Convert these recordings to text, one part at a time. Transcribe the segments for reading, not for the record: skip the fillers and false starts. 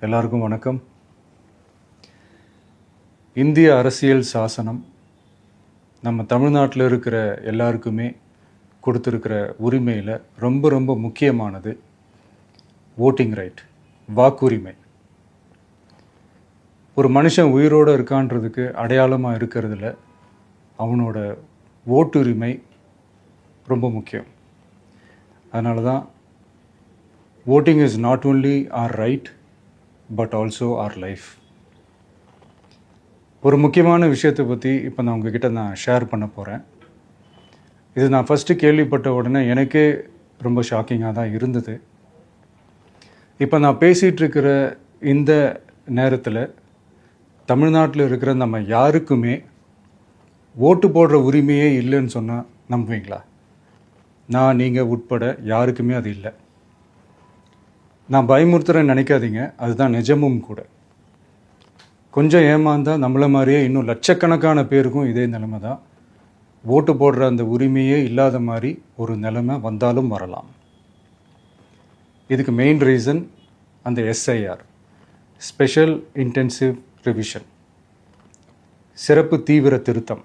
எல்லாருக்கும் வணக்கம். இந்திய அரசியல் சாசனம் நம்ம தமிழ்நாட்டில் இருக்கிற எல்லாருக்குமே கொடுத்துருக்கிற உரிமையில் ரொம்ப ரொம்ப முக்கியமானது ஓட்டிங் ரைட், வாக்குரிமை. ஒரு மனுஷன் உயிரோடு இருக்கான்றதுக்கு அடையாளமாக இருக்கிறதுல அவனோட ஓட்டுரிமை ரொம்ப முக்கியம். அதனால தான் voting is not only our right but also our life. ஒரு முக்கியமான விஷயத்தை பற்றி இப்போ நான் உங்ககிட்ட ஷேர் பண்ண போகிறேன். இது நான் ஃபஸ்ட்டு கேள்விப்பட்ட உடனே எனக்கே ரொம்ப ஷாக்கிங்காக தான் இருந்தது. இப்போ நான் பேசிகிட்டு இருக்கிற இந்த நேரத்தில் தமிழ்நாட்டில் இருக்கிற நம்ம யாருக்குமே ஓட்டு போடுற உரிமையே இல்லைன்னு சொன்னால் நம்புவீங்களா? நான் நீங்கள் உட்பட யாருக்குமே அது இல்லை. நான் பயமுறுத்துறேன்னு நினைக்காதீங்க, அதுதான் நிஜமும் கூட. கொஞ்சம் ஏமாந்தால் நம்மளை மாதிரியே இன்னும் லட்சக்கணக்கான பேருக்கும் இதே நிலைமை தான். ஓட்டு போடுற அந்த உரிமையே இல்லாத மாதிரி ஒரு நிலைமை வந்தாலும் வரலாம். இதுக்கு மெயின் ரீசன் அந்த எஸ்ஐஆர், ஸ்பெஷல் இன்டென்சிவ் ரிவிஷன், சிறப்பு தீவிர திருத்தம்.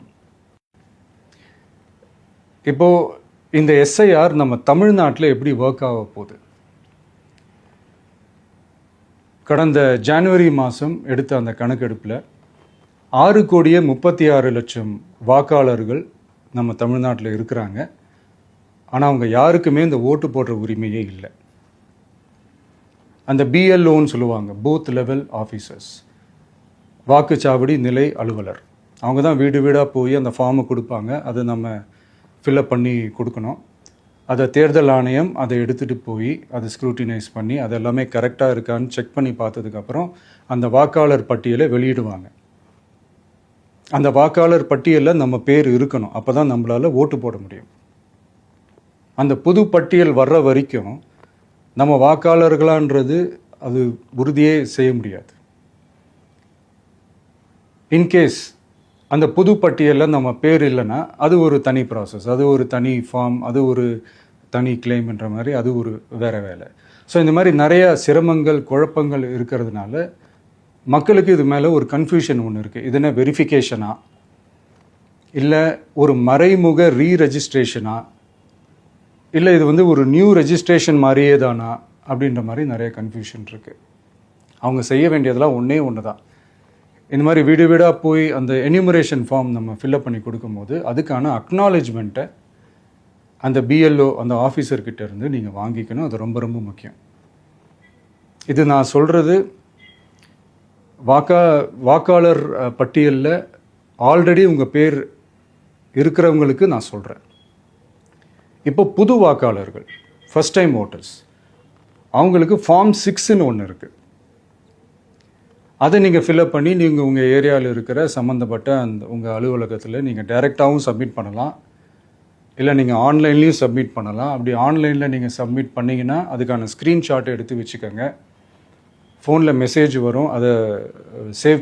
இப்போது இந்த எஸ்ஐஆர் நம்ம தமிழ்நாட்டில் எப்படி ஒர்க் ஆக போகுது? கடந்த ஜனவரி மாதம் எடுத்த அந்த கணக்கெடுப்பில் 6,36,00,000 வாக்காளர்கள் நம்ம தமிழ்நாட்டில் இருக்கிறாங்க. ஆனால் அவங்க யாருக்குமே இந்த ஓட்டு போடுற உரிமையே இல்லை. அந்த பிஎல்ஓன்னு சொல்லுவாங்க, பூத் லெவல் ஆஃபீஸர்ஸ், வாக்குச்சாவடி நிலை அலுவலர். அவங்க தான் வீடு வீடாக போய் அந்த ஃபார்மை கொடுப்பாங்க. அதை நம்ம ஃபில்அப் பண்ணி கொடுக்கணும். அதை தேர்தல் ஆணையம் அதை எடுத்துகிட்டு போய் அதை ஸ்க்ரூட்டினைஸ் பண்ணி அது எல்லாமே கரெக்டாக இருக்கான்னு செக் பண்ணி பார்த்ததுக்கப்புறம் அந்த வாக்காளர் பட்டியலை வெளியிடுவாங்க. அந்த வாக்காளர் பட்டியலில் நம்ம பேர் இருக்கணும், அப்போ தான் நம்மளால் ஓட்டு போட முடியும். அந்த புது பட்டியல் வர்ற வரைக்கும் நம்ம வாக்காளர்களான்றது அது உறுதியே செய்ய முடியாது. இன்கேஸ் அந்த புது பட்டியலில் நம்ம பேர் இல்லைன்னா அது ஒரு தனி ப்ராசஸ், அது ஒரு தனி ஃபார்ம், அது ஒரு தனி கிளைம்ன்ற மாதிரி அது ஒரு வேறு வேலை. ஸோ இந்த மாதிரி நிறையா சிரமங்கள் குழப்பங்கள் இருக்கிறதுனால மக்களுக்கு இது மேலே ஒரு கன்ஃபியூஷன் ஒன்று இருக்குது. இது என்ன வெரிஃபிகேஷனா இல்லை ஒரு மறைமுக ரீரெஜிஸ்ட்ரேஷனா இல்லை இது ஒரு நியூ ரெஜிஸ்ட்ரேஷன் மாதிரியே தானா அப்படின்ற மாதிரி நிறைய கன்ஃபியூஷன் இருக்குது. அவங்க செய்ய வேண்டியதெல்லாம் ஒன்று தான். இந்த மாதிரி வீடு வீடாக போய் அந்த என்யூமரேஷன் ஃபார்ம் நம்ம ஃபில்அப் பண்ணி கொடுக்கும்போது அதுக்கான அக்னாலேஜ்மெண்ட்டை அந்த பிஎல்ஓ அந்த ஆஃபீஸர்கிட்ட இருந்து நீங்கள் வாங்கிக்கணும். அது ரொம்ப ரொம்ப முக்கியம். இது நான் சொல்கிறது வாக்காளர் பட்டியலில் ஆல்ரெடி உங்கள் பேர் இருக்கிறவங்களுக்கு நான் சொல்கிறேன். இப்போ புது வாக்காளர்கள், ஃபஸ்ட் டைம் ஓட்டர்ஸ், அவங்களுக்கு ஃபார்ம் 6ன்னு ஒன்று இருக்குது. அதை நீங்கள் ஃபில்அப் பண்ணி நீங்கள் உங்கள் ஏரியாவில் இருக்கிற சம்மந்தப்பட்ட அந்த உங்கள் அலுவலகத்தில் நீங்கள் டைரெக்டாகவும் சப்மிட் பண்ணலாம், இல்லை நீங்கள் ஆன்லைன்லேயும் சப்மிட் பண்ணலாம். அப்படி ஆன்லைனில் நீங்கள் சப்மிட் பண்ணிங்கன்னா அதுக்கான ஸ்க்ரீன்ஷாட்டை எடுத்து வச்சுக்கோங்க. ஃபோனில் மெசேஜ் வரும், அதை சேவ்